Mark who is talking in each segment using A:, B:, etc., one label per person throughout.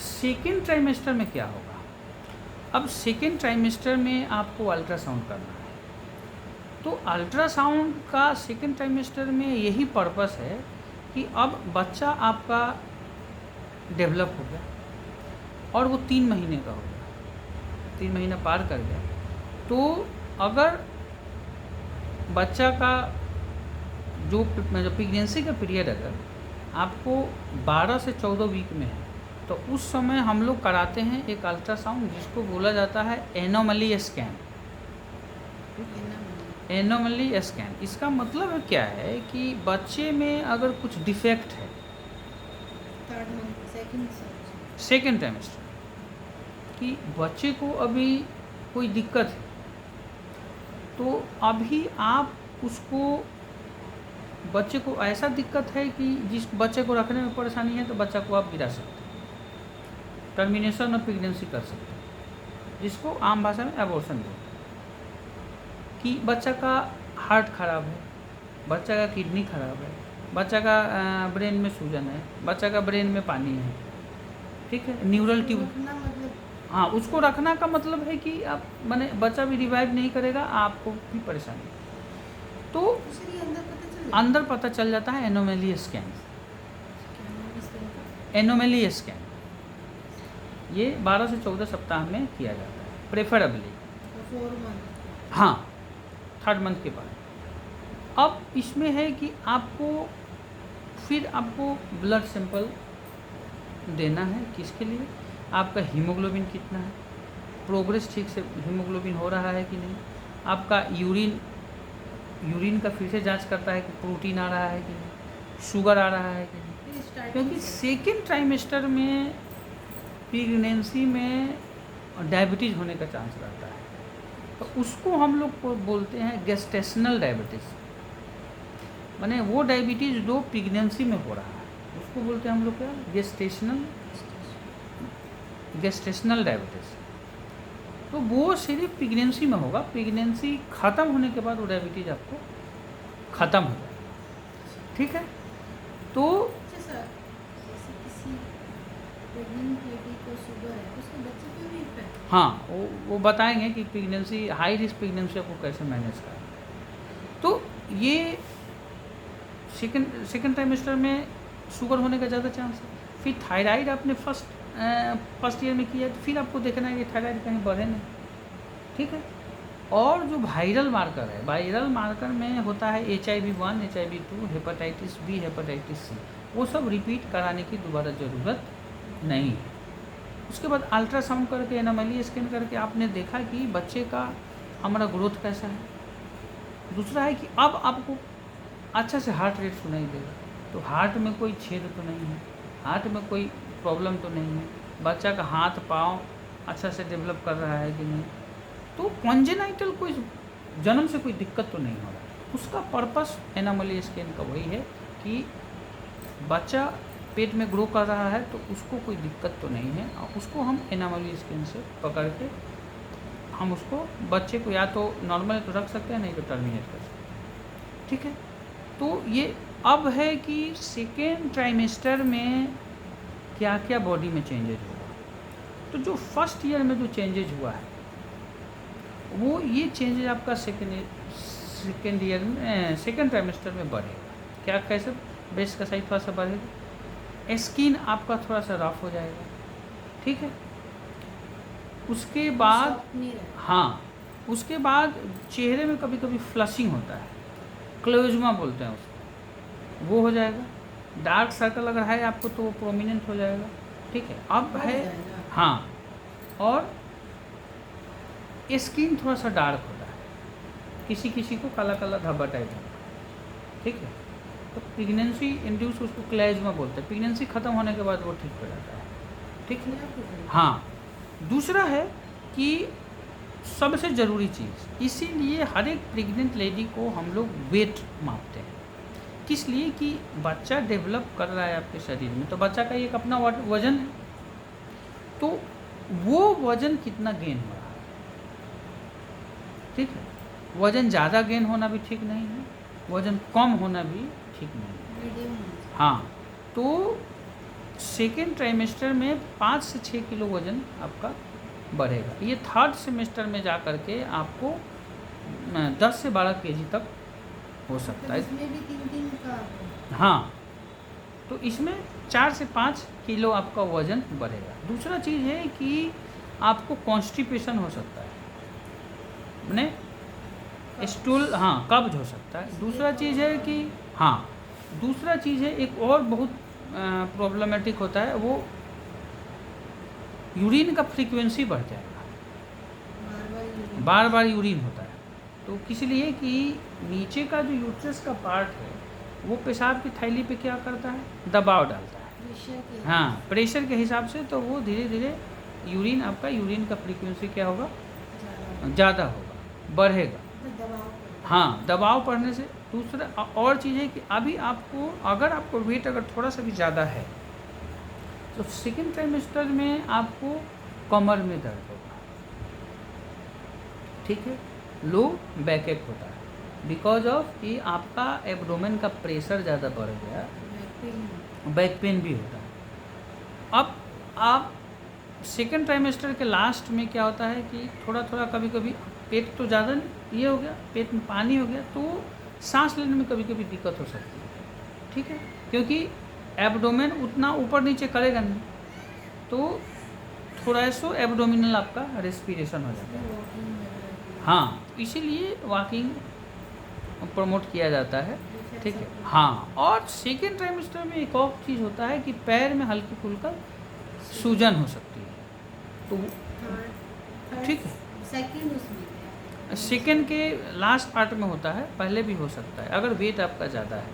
A: Second trimester में क्या होगा? अब सेकेंड ट्राइमेस्टर में आपको अल्ट्रासाउंड करना है। तो अल्ट्रासाउंड का सेकेंड ट्राइमेस्टर में यही पर्पस है कि अब बच्चा आपका डेवलप हो गया और वो 3 महीने का हो गया, 3 महीना पार कर गया। तो अगर बच्चा का जो प्रेगनेंसी का पीरियड अगर आपको 12 से 14 वीक में है, तो उस समय हम लोग कराते हैं एक अल्ट्रासाउंड जिसको बोला जाता है एनोमली स्कैन। एनोमली स्कैन इसका मतलब क्या है कि बच्चे में अगर कुछ डिफेक्ट है सेकेंड ट्राइमेस्टर कि बच्चे को अभी कोई दिक्कत है, तो अभी आप उसको बच्चे को ऐसा दिक्कत है कि जिस बच्चे को रखने में परेशानी है, तो बच्चा को आप गिरा सकते हैं, टर्मिनेशन ऑफ प्रेगनेंसी कर सकते हैं, जिसको आम भाषा में एबॉर्शन बोलते हैं। कि बच्चा का हार्ट खराब है, बच्चा का किडनी खराब है, बच्चा का ब्रेन में सूजन है, बच्चा का ब्रेन में पानी है, ठीक है, न्यूरल ट्यूब। हाँ, उसको रखना का मतलब है कि आप माने बच्चा भी रिवाइव नहीं करेगा, आपको भी परेशानी। तो अंदर पता चल जाता है एनोमली स्कैन। एनोमली स्कैन ये 12 से 14 सप्ताह में किया जाता है प्रेफरेबली। हाँ, 3rd मंथ के बाद। अब इसमें है कि आपको ब्लड सैंपल देना है। किसके लिए? आपका हीमोग्लोबिन कितना है, प्रोग्रेस ठीक से हीमोग्लोबिन हो रहा है कि नहीं, आपका यूरिन का फिर से जांच करता है कि प्रोटीन आ रहा है कि नहीं, शुगर आ रहा है कि नहीं। क्योंकि सेकेंड ट्राइमेस्टर में प्रेगनेंसी में डायबिटीज़ होने का चांस रहता है, तो उसको हम लोग को बोलते हैं गेस्टेशनल डायबिटीज़। माने वो डायबिटीज़ जो प्रेगनेंसी में हो रहा है उसको बोलते हैं हम लोग क्या, गेस्टेशनल डायबिटीज़। तो वो सिर्फ प्रेगनेंसी में होगा, प्रेगनेंसी ख़त्म होने के बाद वो डायबिटीज़ आपको ख़त्म हो जाएगा, ठीक है। तो हाँ, वो बताएंगे कि प्रेगनेंसी, हाई रिस्क प्रेगनेंसी आपको कैसे मैनेज करना। तो ये सेकेंड ट्राइमेस्टर में शुगर होने का ज़्यादा चांस है। फिर थायराइड आपने फर्स्ट ईयर में किया, तो फिर आपको देखना है कि थायराइड कहीं बढ़े नहीं, ठीक है। और जो वायरल मार्कर है, वायरल मार्कर में होता है HIV-1, HIV-2, hepatitis B, hepatitis C, वो सब रिपीट कराने की दोबारा ज़रूरत नहीं है। उसके बाद अल्ट्रासाउंड करके, एनोमली स्कैन करके आपने देखा कि बच्चे का हमारा ग्रोथ कैसा है। दूसरा है कि अब आपको अच्छा से हार्ट रेट सुनाई देगा, तो हार्ट में कोई छेद तो नहीं है, हार्ट में कोई प्रॉब्लम तो नहीं है, बच्चा का हाथ पाँव अच्छा से डेवलप कर रहा है कि नहीं, तो कॉन्जेनाइटल कोई जन्म से कोई दिक्कत तो नहीं हो रहा। उसका पर्पस एनोमली स्कैन का वही है कि बच्चा पेट में ग्रो कर रहा है, तो उसको कोई दिक्कत तो नहीं है, और उसको हम एनोमली स्कैन से पकड़ के हम उसको बच्चे को या तो नॉर्मल तो रख सकते हैं, नहीं तो टर्मिनेट कर सकते हैं, ठीक है। तो ये अब है कि सेकेंड ट्राइमेस्टर में क्या क्या बॉडी में चेंजेज होगा। तो जो फर्स्ट ईयर में जो चेंजेज हुआ है, वो ये चेंजेज आपका सेकेंड ईयर में, सेकेंड ट्राइमेस्टर में बढ़ेगा। क्या, कैसे? ब्रेस्ट का साइज थोड़ा सा बढ़ेगा, स्किन आपका थोड़ा सा रफ हो जाएगा, ठीक है। उसके बाद हाँ, उसके बाद चेहरे में कभी कभी फ्लशिंग होता है, क्लोजमा बोलते हैं उसको, वो हो जाएगा। डार्क सर्कल अगर है आपको तो वो प्रोमिनेंट हो जाएगा, ठीक है। अब है हाँ, और स्किन थोड़ा सा डार्क होता है, किसी किसी को काला काला धब्बा टाइप होता है, ठीक है। तो प्रेगनेंसी इंड्यूस उसको क्लेजमा बोलते हैं। प्रेगनेंसी ख़त्म होने के बाद वो ठीक हो जाता है, ठीक है। हाँ, दूसरा है कि सबसे ज़रूरी चीज़, इसीलिए हर एक प्रेग्नेंट लेडी को हम लोग वेट मापते हैं। किस लिए? कि बच्चा डेवलप कर रहा है आपके शरीर में, तो बच्चा का एक अपना वज़न है, तो वो वज़न कितना गेन हो रहा है, ठीक है। वज़न ज़्यादा गेन होना भी ठीक नहीं है, वज़न कम होना भी ठीक नहीं है, हाँ। तो सेकेंड ट्राइमेस्टर में 5 से 6 किलो वज़न आपका बढ़ेगा। ये थर्ड सेमेस्टर में जा कर के आपको 10 से 12 केजी तक हो सकता है।
B: इसमें भी 3-3 का।
A: हाँ, तो इसमें 4 से 5 किलो आपका वज़न बढ़ेगा। दूसरा चीज़ है कि आपको कॉन्स्टिपेशन हो सकता है, मैंने स्टूल, हाँ, कब्ज हो सकता है। दूसरा चीज़ है कि हाँ, दूसरा चीज़ है एक और बहुत प्रॉब्लमेटिक होता है, वो यूरिन का फ्रीक्वेंसी बढ़ जाएगा, बार बार यूरिन होता है। तो किस लिए कि नीचे का जो यूट्रस का पार्ट है वो पेशाब की थैली पे क्या करता है, दबाव डालता है, हाँ, प्रेशर के हिसाब से। तो वो धीरे धीरे यूरिन, आपका यूरिन का फ्रीक्वेंसी क्या होगा, ज़्यादा होगा, बढ़ेगा। हाँ, दबाव पड़ने से। दूसरा और चीज़ है कि अभी आपको, अगर आपको वेट अगर थोड़ा सा भी ज़्यादा है तो सेकेंड ट्राइमेस्टर में आपको कमर में दर्द होगा, ठीक है, लो बैकएक होता है, बिकॉज ऑफ कि आपका एब्डोमेन का प्रेशर ज़्यादा बढ़ गया, बैक पेन भी होता है। अब आप सेकेंड ट्राइमेस्टर के लास्ट में क्या होता है कि थोड़ा थोड़ा कभी कभी पेट तो ज़्यादा ये हो गया, पेट में पानी हो गया, तो सांस लेने में कभी कभी दिक्कत हो सकती है, ठीक है, क्योंकि एब्डोमेन उतना ऊपर नीचे करेगा नहीं, तो थोड़ा सो एब्डोमिनल आपका रेस्पिरेशन हो जाता है। हाँ, इसीलिए वॉकिंग प्रमोट किया जाता है, ठीक है। हाँ, और सेकेंड ट्राइमेस्टर में एक और चीज़ होता है कि पैर में हल्की फुल्का सूजन हो सकती है, तो ठीक है, सेकेंड के लास्ट पार्ट में होता है, पहले भी हो सकता है अगर वेट आपका ज़्यादा है,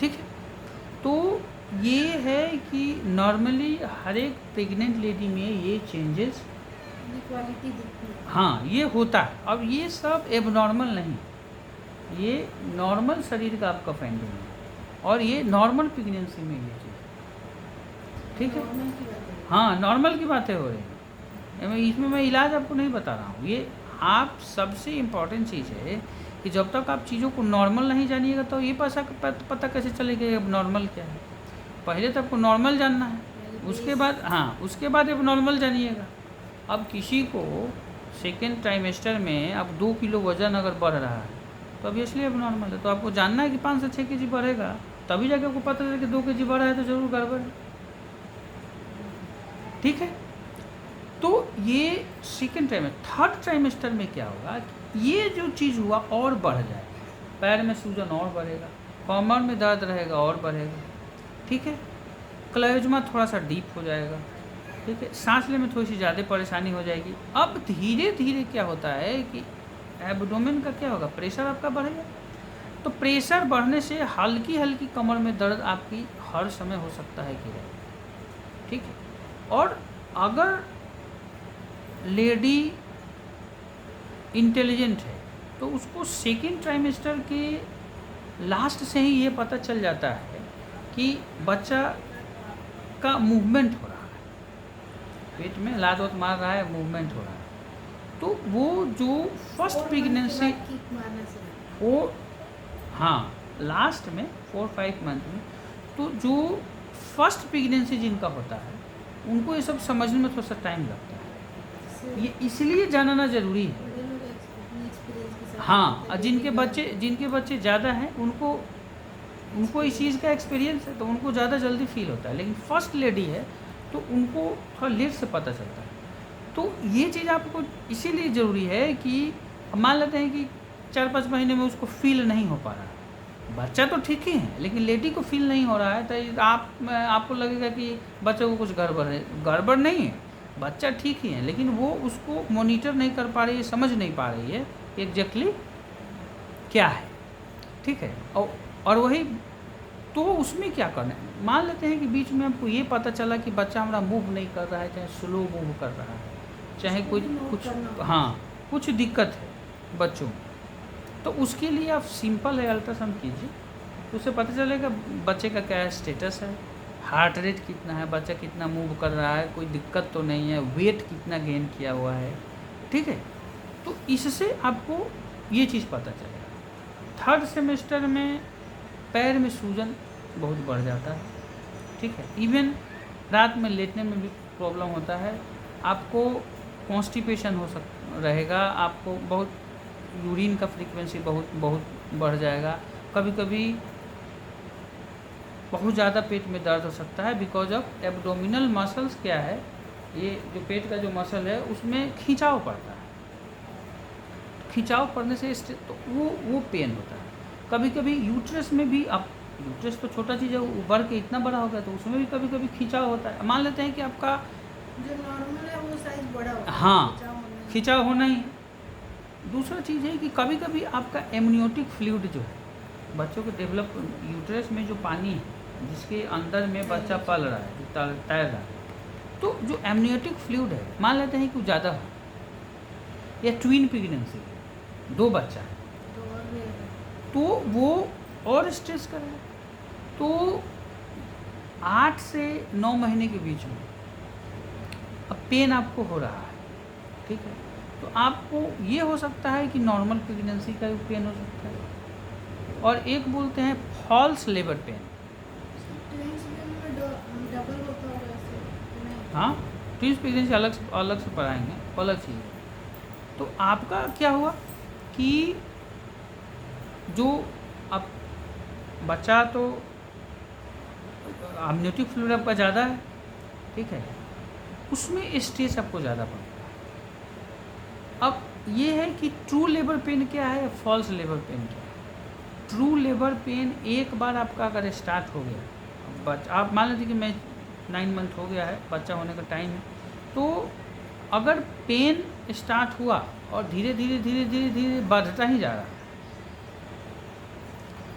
A: ठीक है। तो ये है कि नॉर्मली हर एक प्रेग्नेंट लेडी में ये चेंजेस, हाँ, ये होता है। अब ये सब एबनॉर्मल नहीं, ये नॉर्मल शरीर का आपका फाइंडिंग है, और ये नॉर्मल प्रेगनेंसी में ये चीज़, ठीक है। हाँ, नॉर्मल की बातें हो रही हैं, इसमें मैं इलाज आपको नहीं बता रहा हूँ। ये आप सबसे इम्पॉर्टेंट चीज़ है कि जब तक आप चीज़ों को नॉर्मल नहीं जानिएगा तो ये पता कैसे चलेगा अब नॉर्मल क्या है। पहले तो आपको नॉर्मल जानना है, उसके बाद, हाँ, उसके बाद अब नॉर्मल जानिएगा। अब किसी को सेकेंड ट्राइमेस्टर में अब 2 किलो वज़न अगर बढ़ रहा है तो ऑब्वियसली अब नॉर्मल है, तो आपको जानना है कि 5 से 6 केजी बढ़ेगा, तभी जाके आपको पता चले कि 2 केजी बढ़ा है तो ज़रूर गड़बड़ है, ठीक है। तो ये सेकेंड ट्राइमेस्टर। थर्ड ट्राइमेस्टर में क्या होगा, ये जो चीज़ हुआ और बढ़ जाएगा, पैर में सूजन और बढ़ेगा, कमर में दर्द रहेगा और बढ़ेगा, ठीक है, क्लेज़्मा थोड़ा सा डीप हो जाएगा, ठीक है, सांस लेने में थोड़ी सी ज़्यादा परेशानी हो जाएगी। अब धीरे धीरे क्या होता है कि एब्डोमेन का क्या होगा, प्रेशर आपका बढ़ेगा, तो प्रेशर बढ़ने से हल्की हल्की कमर में दर्द आपकी हर समय हो सकता है कि रहे, ठीक है। और अगर लेडी इंटेलिजेंट है तो उसको सेकेंड ट्राइमेस्टर के लास्ट से ही ये पता चल जाता है कि बच्चा का मूवमेंट हो रहा है, पेट में लात वात मार रहा है, मूवमेंट हो रहा है, तो वो जो फर्स्ट प्रेगनेंसी, वो, हाँ, लास्ट में 4-5 मंथ में, तो जो फर्स्ट प्रेगनेंसी जिनका होता है उनको ये सब समझने में थोड़ा सा टाइम लगता है, ये इसलिए जानना ज़रूरी है। हाँ, जिनके बच्चे ज़्यादा हैं उनको इस चीज़ का एक्सपीरियंस है तो उनको ज़्यादा जल्दी फील होता है, लेकिन फर्स्ट लेडी है तो उनको थोड़ा लेट से पता चलता है। तो ये चीज़ आपको इसीलिए ज़रूरी है कि मान लेते हैं कि 4-5 महीने में उसको फील नहीं हो पा रहा है, बच्चा तो ठीक ही है लेकिन लेडी को फील नहीं हो रहा है, तो आपको लगेगा कि बच्चे को कुछ गड़बड़ है। गड़बड़ नहीं है, बच्चा ठीक ही है, लेकिन वो उसको मॉनिटर नहीं कर पा रही है, समझ नहीं पा रही है एग्जैक्टली क्या है, ठीक है। और वही तो उसमें क्या करना है, मान लेते हैं कि बीच में हमको ये पता चला कि बच्चा हमारा मूव नहीं कर रहा है, चाहे स्लो मूव कर रहा है, चाहे कुछ, हाँ, कुछ दिक्कत है बच्चों में, तो उसके लिए आप सिंपल है अल्ट्रासाउंड कीजिए, उससे पता चलेगा बच्चे का क्या स्टेटस है, हार्ट रेट कितना है, बच्चा कितना मूव कर रहा है, कोई दिक्कत तो नहीं है, वेट कितना गेन किया हुआ है, ठीक है। तो इससे आपको ये चीज़ पता चलेगा। थर्ड सेमेस्टर में पैर में सूजन बहुत बढ़ जाता है, ठीक है। इवन रात में लेटने में भी प्रॉब्लम होता है, आपको कॉन्स्टिपेशन हो रहेगा, आपको बहुत यूरिन का फ्रीक्वेंसी बहुत बहुत बढ़ जाएगा, कभी कभी बहुत ज़्यादा पेट में दर्द हो सकता है बिकॉज ऑफ एब्डोमिनल मसल्स। क्या है, ये जो पेट का जो मसल है उसमें खिंचाव पड़ता है, खिंचाव पड़ने से तो वो पेन होता है। कभी कभी यूट्रस में भी, आप यूट्रस तो छोटा चीज़ है, उभर के इतना बड़ा हो गया तो उसमें भी कभी कभी खिंचाव होता है। मान लेते हैं कि आपका
B: जो नॉर्मल है वो साइज बड़ा होता है,
A: हाँ खिंचाव होना ही। दूसरा चीज़ है कि कभी कभी आपका एमनियोटिक फ्लूइड जो है, बच्चों के डेवलप यूट्रस में जो पानी है जिसके अंदर में बच्चा पल रहा है, जो तैर रहा है, तो जो एमनियोटिक फ्लूइड है, मान लेते हैं कि ज़्यादा हो, या ट्विन प्रेगनेंसी, 2 बच्चा है, तो वो और स्ट्रेस करेगा। तो 8 से 9 महीने के बीच में अब पेन आपको हो रहा है, ठीक है, तो आपको ये हो सकता है कि नॉर्मल प्रेगनेंसी का भी पेन हो सकता है, और एक बोलते हैं फॉल्स लेबर पेन। हाँ, ट्विंस प्रेगनेंसी अलग से पढ़ाएंगे, अलग चीज़ है। तो आपका क्या हुआ कि जो अब बच्चा तो एमनियोटिक फ्लूइड आपका ज़्यादा है, ठीक है, उसमें स्ट्रेस आपको ज़्यादा पड़ता है। अब ये है कि ट्रू लेबर पेन क्या है, फॉल्स लेबर पेन क्या है। ट्रू लेबर पेन एक बार आपका अगर स्टार्ट हो गया, आप मान लीजिए कि मैं 9 मंथ हो गया है, बच्चा होने का टाइम है, तो अगर पेन स्टार्ट हुआ और धीरे धीरे धीरे धीरे धीरे बढ़ता ही जा रहा है,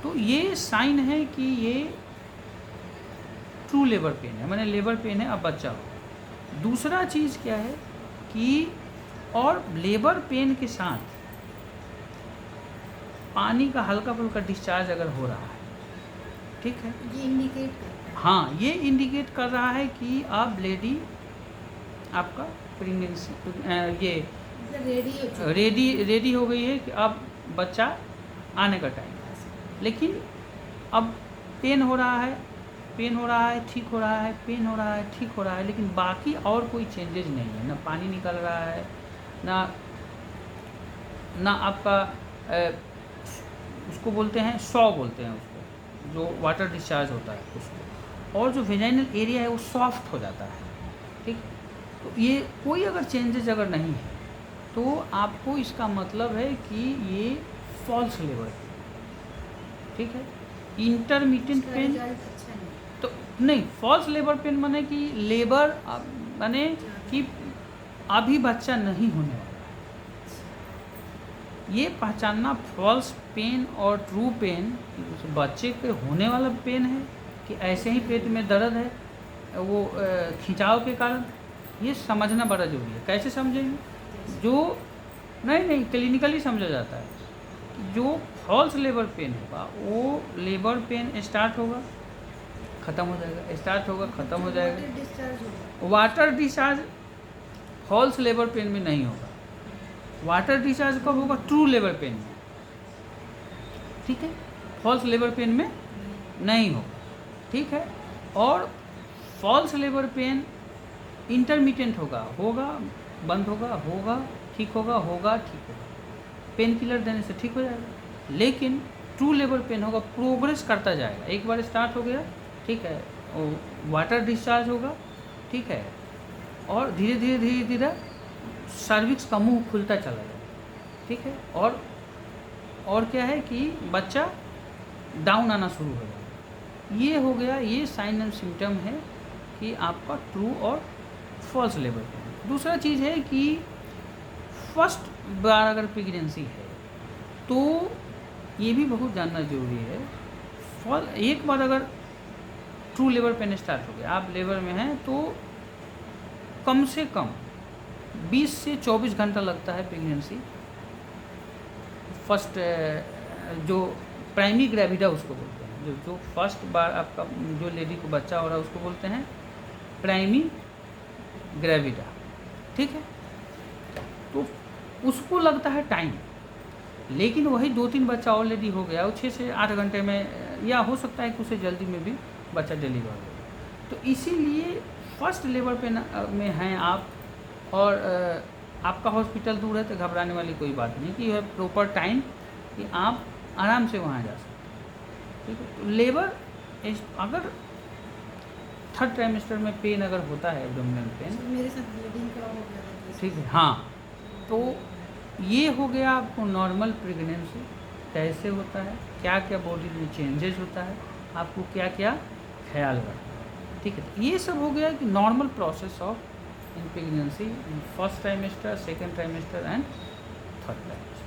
A: तो ये साइन है कि ये ट्रू लेबर पेन है, मैंने लेबर पेन है, अब बच्चा हो। दूसरा चीज़ क्या है कि और लेबर पेन के साथ पानी का हल्का फुल्का डिस्चार्ज अगर हो रहा है, ठीक है,
B: ये इंडिकेट करता है,
A: हाँ ये इंडिकेट कर रहा है कि आप लेडी आपका प्रेगनेंसी ये रेडी हो गई है कि अब बच्चा आने का टाइम है। लेकिन अब पेन हो रहा है, पेन हो रहा है, ठीक हो रहा है, पेन हो रहा है, ठीक हो रहा है, लेकिन बाकी और कोई चेंजेज नहीं है, ना पानी निकल रहा है, ना आपका उसको बोलते हैं सॉ बोलते हैं उसको, जो वाटर डिस्चार्ज होता है उसको, और जो वेजाइनल एरिया है वो सॉफ्ट हो जाता है, ठीक। तो ये कोई अगर चेंजेज अगर नहीं है तो आपको इसका मतलब है कि ये फॉल्स लेबर है, ठीक है। इंटरमिटेंट पेन तो नहीं, फॉल्स लेबर पेन माने कि लेबर माने कि अभी बच्चा नहीं होने वाला है। ये पहचानना फॉल्स पेन और ट्रू पेन, बच्चे के होने वाला पेन है कि ऐसे ही पेट में दर्द है वो खिंचाव के कारण, ये समझना बड़ा जरूरी है। कैसे समझेंगे, जो नहीं क्लिनिकली समझा जाता है कि जो फॉल्स लेबर पेन होगा वो लेबर पेन स्टार्ट होगा ख़त्म हो जाएगा, स्टार्ट होगा ख़त्म हो जाएगा। Water discharge false labour pain में नहीं होगा, वाटर डिस्चार्ज कब होगा, ट्रू लेबर पेन में, ठीक है, फॉल्स लेबर पेन में नहीं होगा, ठीक है। और फॉल्स लेबर पेन इंटरमिटेंट होगा बंद होगा ठीक होगा ठीक होगा, पेन किलर देने से ठीक हो जाएगा। लेकिन ट्रू लेबर पेन होगा, प्रोग्रेस करता जाएगा, एक बार स्टार्ट हो गया, ठीक है, वाटर डिस्चार्ज होगा, ठीक है, और धीरे धीरे धीरे धीरे सर्विक्स का मुंह खुलता चला जाएगा, ठीक है, और क्या है कि बच्चा डाउन आना शुरू हो जाएगा। ये हो गया, ये साइन एंड सिम्टम है कि आपका ट्रू और फॉल्स लेबर पेन। दूसरा चीज़ है कि फर्स्ट बार अगर प्रेगनेंसी है तो ये भी बहुत जानना जरूरी है। एक बार अगर ट्रू लेबर पेन स्टार्ट हो गया, आप लेबर में हैं, तो कम से कम 20 से 24 घंटा लगता है प्रेगनेंसी। फर्स्ट जो प्राइमरी ग्रेविडा उसको बोलते हैं, जो फर्स्ट बार आपका जो लेडी को बच्चा हो रहा है उसको बोलते हैं प्राइमरी ग्रेविडा, ठीक है। तो उसको लगता है टाइम, लेकिन वही 2-3 बच्चा ऑलरेडी हो गया, वो 6 से 8 घंटे में, या हो सकता है कि उसे जल्दी में भी बच्चा डिलीवर हो। तो इसीलिए फर्स्ट लेबर पेन में हैं आप, और आपका हॉस्पिटल दूर है तो घबराने वाली कोई बात नहीं, कि है प्रॉपर टाइम कि आप आराम से वहाँ जा सकते। ठीक है, तो लेबर अगर थर्ड ट्राइमेस्टर में पेन अगर होता है, एब्डोमिनल पेन,
B: मेरे साथ ब्लीडिंग का हो गया था।
A: ठीक है, हाँ, तो ये हो गया आपको नॉर्मल प्रेगनेंसी कैसे होता है, क्या क्या बॉडी में चेंजेस होता है, आपको क्या क्या ख्याल रखना है। ठीक है, तो ये सब हो गया कि normal process of in pregnancy in first trimester, second trimester and third trimester.